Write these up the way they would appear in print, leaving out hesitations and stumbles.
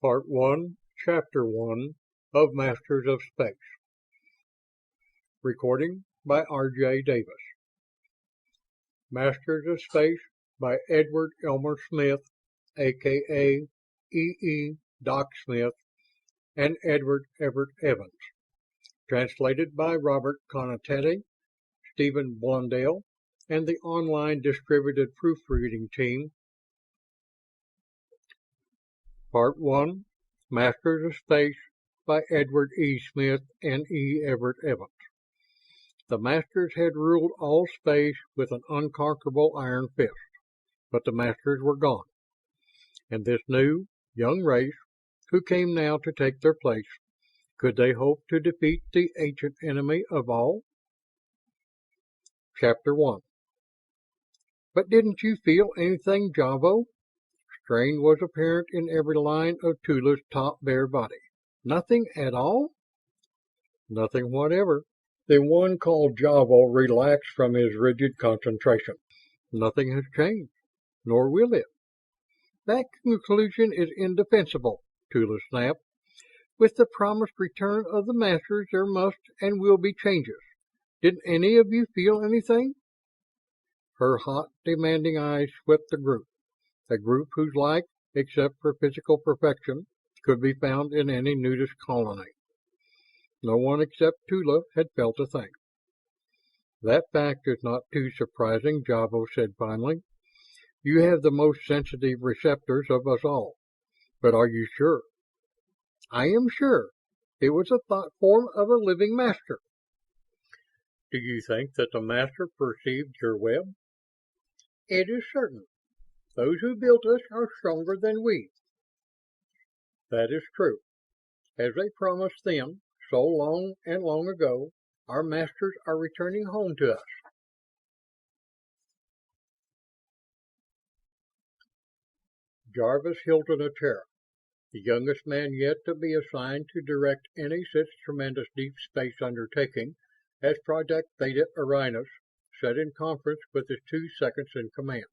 Part 1, Chapter 1 of Masters of Space. Recording by R.J. Davis. Masters of Space by Edward Elmer Smith, a.k.a. E.E. Doc Smith, and Edward Everett Evans. Translated by Robert Conatetti, Stephen Blundell, and the online distributed proofreading team. Part 1, Masters of Space by Edward E. Smith and E. Everett Evans. The Masters had ruled all space with an unconquerable iron fist, but the Masters were gone. And this new, young race, who came now to take their place, could they hope to defeat the ancient enemy of all? Chapter 1. But didn't you feel anything, Javo? Strain was apparent in every line of Tula's top bare body. Nothing at all? Nothing whatever. The one called Javo relaxed from his rigid concentration. Nothing has changed, nor will it. That conclusion is indefensible, Tula snapped. With the promised return of the Masters, there must and will be changes. Didn't any of you feel anything? Her hot, demanding eyes swept the group. A group whose like, except for physical perfection, could be found in any nudist colony. No one except Tula had felt a thing. That fact is not too surprising, Javo said finally. You have the most sensitive receptors of us all. But are you sure? I am sure. It was a thought form of a living master. Do you think that the master perceived your web? It is certain. Those who built us are stronger than we. That is true. As they promised then, so long and long ago, our masters are returning home to us. Jarvis Hilton of Terra, the youngest man yet to be assigned to direct any such tremendous deep space undertaking as Project Theta Orionis, sat in conference with his 2 seconds in command.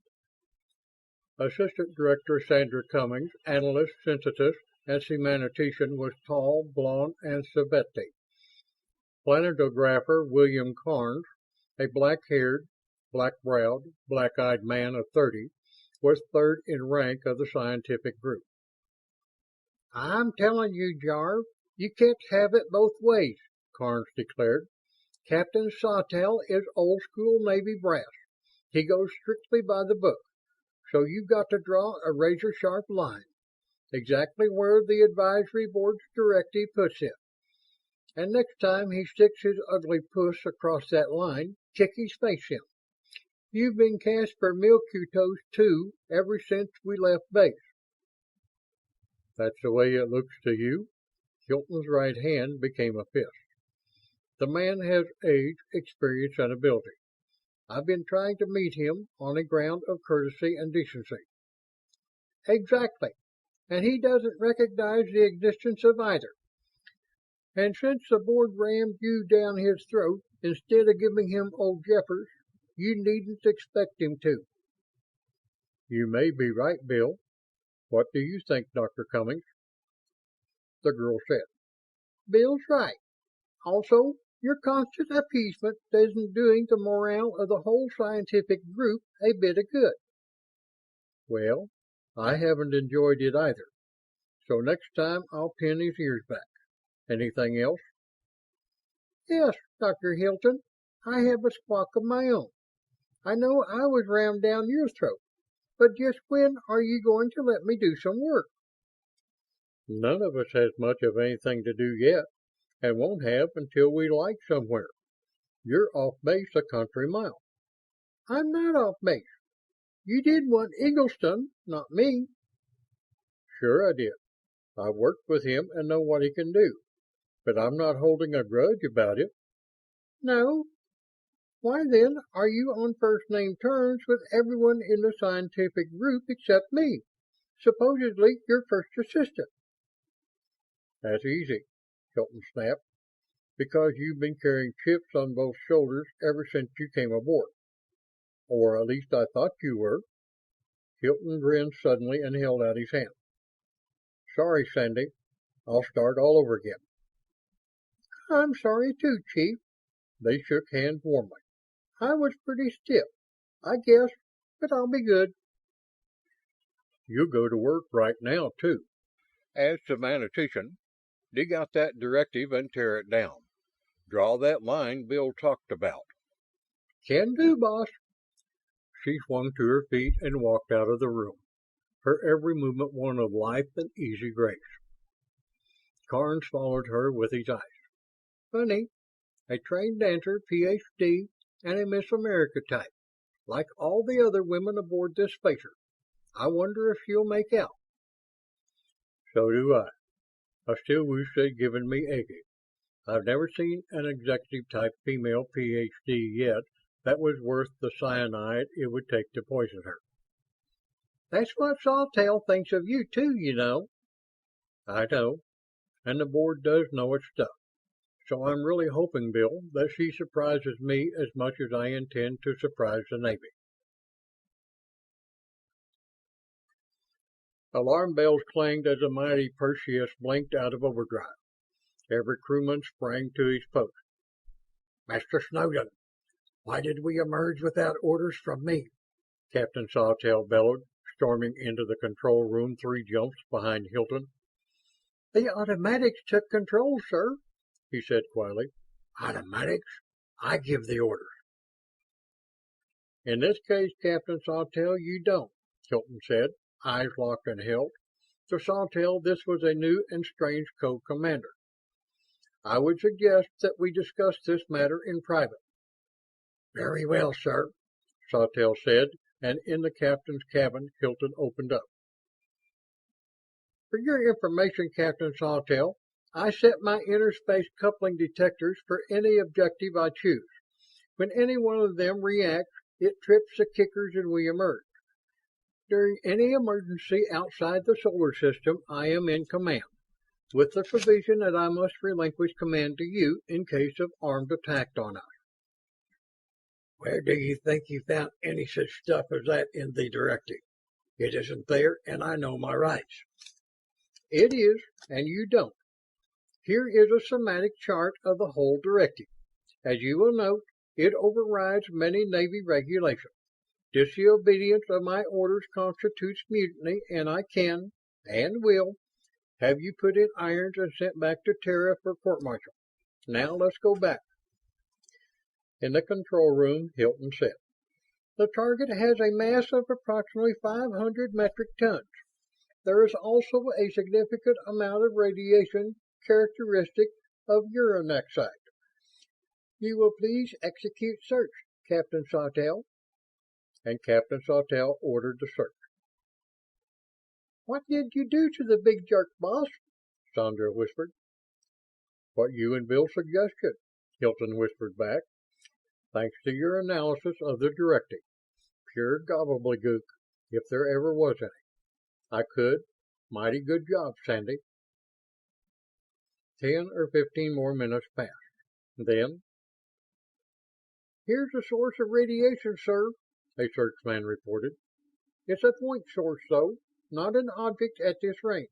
Assistant Director Sandra Cummings, analyst, synthesist, and semanetician was tall, blonde, and civetti. Planetographer William Carnes, a black-haired, black-browed, black-eyed man of 30, was third in rank of the scientific group. I'm telling you, Jarv, you can't have it both ways, Carnes declared. Captain Sawtelle is old-school Navy brass. He goes strictly by the book. So you've got to draw a razor-sharp line, exactly where the advisory board's directive puts it. And next time he sticks his ugly puss across that line, kick his face in. You've been cast for Milquetoast too ever since we left base. That's the way it looks to you? Hilton's right hand became a fist. The man has age, experience, and ability. I've been trying to meet him on a ground of courtesy and decency. Exactly. And he doesn't recognize the existence of either. And since the board rammed you down his throat, instead of giving him old Jeffers, you needn't expect him to. You may be right, Bill. What do you think, Dr. Cummings? The girl said. Bill's right. Also, your constant appeasement isn't doing the morale of the whole scientific group a bit of good. Well, I haven't enjoyed it either. So next time I'll pin his ears back. Anything else? Yes, Dr. Hilton. I have a squawk of my own. I know I was rammed down your throat, but just when are you going to let me do some work? None of us has much of anything to do yet. And won't have until we like somewhere. You're off base a country mile. I'm not off base. You did want Eggleston, not me. Sure I did. I've worked with him and know what he can do. But I'm not holding a grudge about it. No? Why then are you on first-name terms with everyone in the scientific group except me, supposedly your first assistant? That's easy. Hilton snapped, because you've been carrying chips on both shoulders ever since you came aboard. Or at least I thought you were. Hilton grinned suddenly and held out his hand. Sorry, Sandy. I'll start all over again. I'm sorry too, Chief. They shook hands warmly. I was pretty stiff, I guess, but I'll be good. You go to work right now, too. As semanitician, dig out that directive and tear it down. Draw that line Bill talked about. Can do, boss. She swung to her feet and walked out of the room, her every movement one of lithe and easy grace. Carnes followed her with his eyes. Funny, a trained dancer, Ph.D., and a Miss America type, like all the other women aboard this spacer. I wonder if she'll make out. So do I. I still wish they'd given me Aggie. I've never seen an executive-type female Ph.D. yet that was worth the cyanide it would take to poison her. That's what Sawtelle thinks of you, too, you know. I know, and the board does know its stuff. So I'm really hoping, Bill, that she surprises me as much as I intend to surprise the Navy. Alarm bells clanged as the mighty Perseus blinked out of overdrive. Every crewman sprang to his post. Master Snowden, why did we emerge without orders from me? Captain Sawtelle bellowed, storming into the control room 3 jumps behind Hilton. The automatics took control, sir, he said quietly. Automatics? I give the orders. In this case, Captain Sawtelle, you don't, Hilton said, eyes locked and held. To Sawtelle, this was a new and strange co-commander. I would suggest that we discuss this matter in private. Very well, sir, Sawtelle said, and in the captain's cabin, Hilton opened up. For your information, Captain Sawtelle, I set my interspace coupling detectors for any objective I choose. When any one of them reacts, it trips the kickers and we emerge. During any emergency outside the solar system, I am in command, with the provision that I must relinquish command to you in case of armed attack on us. Where do you think you found any such stuff as that in the directive? It isn't there, and I know my rights. It is, and you don't. Here is a schematic chart of the whole directive. As you will note, it overrides many Navy regulations. Disobedience of my orders constitutes mutiny, and I can, and will, have you put in irons and sent back to Terra for court-martial. Now let's go back. In the control room, Hilton said, the target has a mass of approximately 500 metric tons. There is also a significant amount of radiation characteristic of uranexite. You will please execute search, Captain Sawtelle. And Captain Sawtelle ordered the search. What did you do to the big jerk, boss? Sandra whispered. What you and Bill suggested, Hilton whispered back. Thanks to your analysis of the directive. Pure gobbledygook, if there ever was any. I could. Mighty good job, Sandy. 10 or 15 more minutes passed. Then, here's the source of radiation, sir, a searchman reported. It's a point source, though, not an object at this range.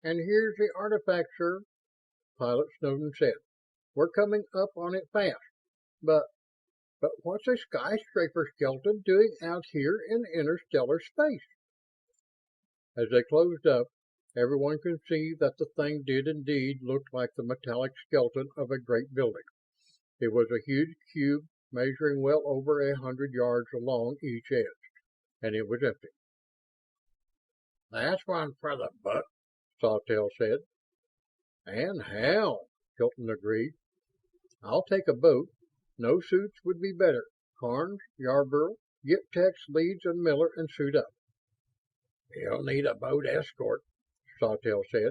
And here's the artifact, sir, Pilot Snowden said. We're coming up on it fast. But what's a skyscraper skeleton doing out here in interstellar space? As they closed up, everyone could see that the thing did indeed look like the metallic skeleton of a great building. It was a huge cube measuring well over 100 yards along each edge, and it was empty. That's one for the buck, Sawtelle said. And how, Hilton agreed. I'll take a boat. No suits would be better. Carnes, Yarborough, get Tex, Leeds, and Miller and suit up. You'll need a boat escort, Sawtelle said.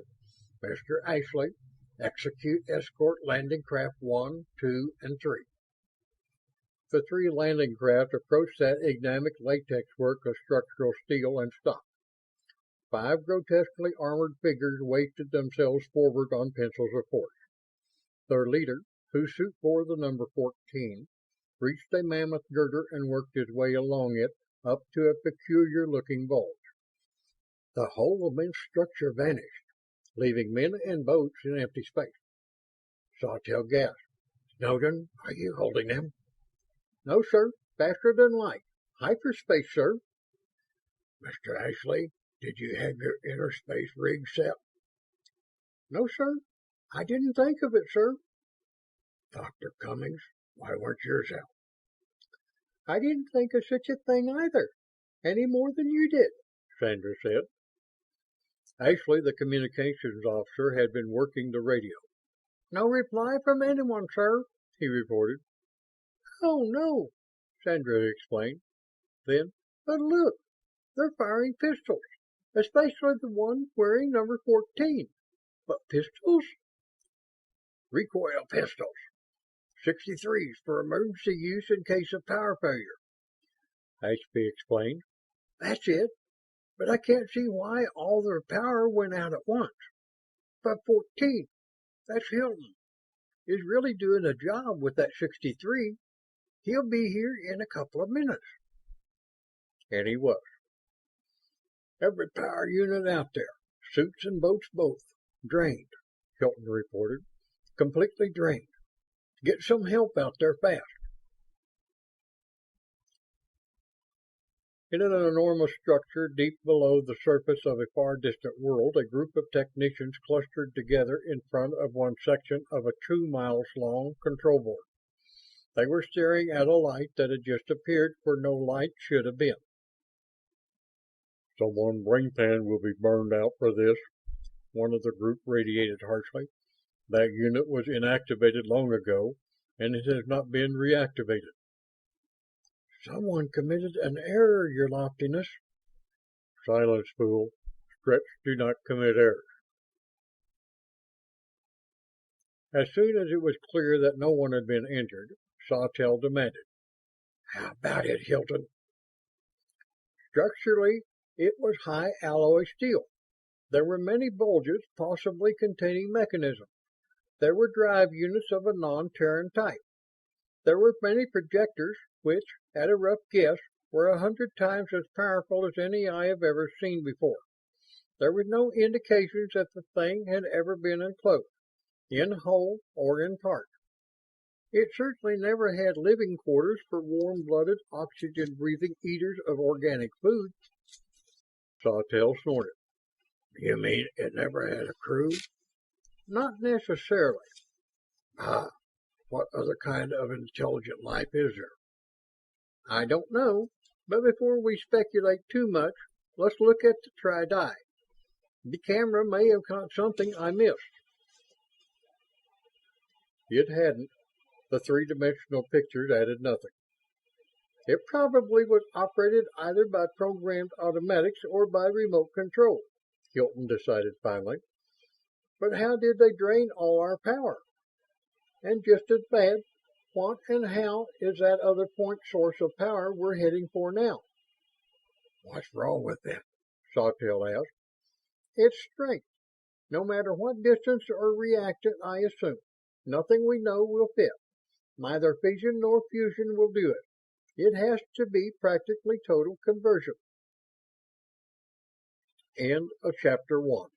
Mr. Ashley, execute escort landing craft 1, 2, and 3. The 3 landing craft approached that enigmatic latex work of structural steel and stopped. 5 grotesquely armored figures wasted themselves forward on pencils of force. Their leader, whose suit bore the number 14, reached a mammoth girder and worked his way along it up to a peculiar-looking bulge. The whole immense structure vanished, leaving men and boats in empty space. Sawtelle gasped. Snowden, are you holding them? No, sir. Faster than light. Hyperspace, sir. Mr. Ashley, did you have your inner space rig set? No, sir. I didn't think of it, sir. Dr. Cummings, why weren't yours out? I didn't think of such a thing either, any more than you did, Sandra said. Ashley, the communications officer, had been working the radio. No reply from anyone, sir, he reported. Oh, no, Sandra explained. Then, but look, they're firing pistols, especially the one wearing number 14. But pistols? Recoil pistols. 63s for emergency use in case of power failure. Ashby explained. That's it, but I can't see why all their power went out at once. But 14, that's Hilton, is really doing a job with that 63. He'll be here in a couple of minutes. And he was. Every power unit out there, suits and boats both, drained, Hilton reported. Completely drained. Get some help out there fast. In an enormous structure deep below the surface of a far distant world, a group of technicians clustered together in front of one section of a 2 miles long control board. They were staring at a light that had just appeared where no light should have been. Someone's brain pan will be burned out for this, one of the group radiated harshly. That unit was inactivated long ago, and it has not been reactivated. Someone committed an error, Your Loftiness. Silence, fool. Stretch do not commit errors. As soon as it was clear that no one had been injured, Sawtelle demanded, How about it, Hilton? Structurally, it was high alloy steel. There were many bulges, possibly containing mechanism. There were drive units of a non-Terran type. There were many projectors, which, at a rough guess, were 100 times as powerful as any I have ever seen before. There were no indications that the thing had ever been enclosed, in whole or in part. It certainly never had living quarters for warm-blooded, oxygen-breathing eaters of organic food. Sawtelle snorted. You mean it never had a crew? Not necessarily. Ah, what other kind of intelligent life is there? I don't know, but before we speculate too much, let's look at the tri-di. The camera may have caught something I missed. It hadn't. The three-dimensional pictures added nothing. It probably was operated either by programmed automatics or by remote control, Hilton decided finally. But how did they drain all our power? And just as bad, what and how is that other point source of power we're heading for now? What's wrong with it? Sawtelle asked. It's straight. No matter what distance or reactant I assume, nothing we know will fit. Neither fission nor fusion will do it. It has to be practically total conversion. End of chapter 1.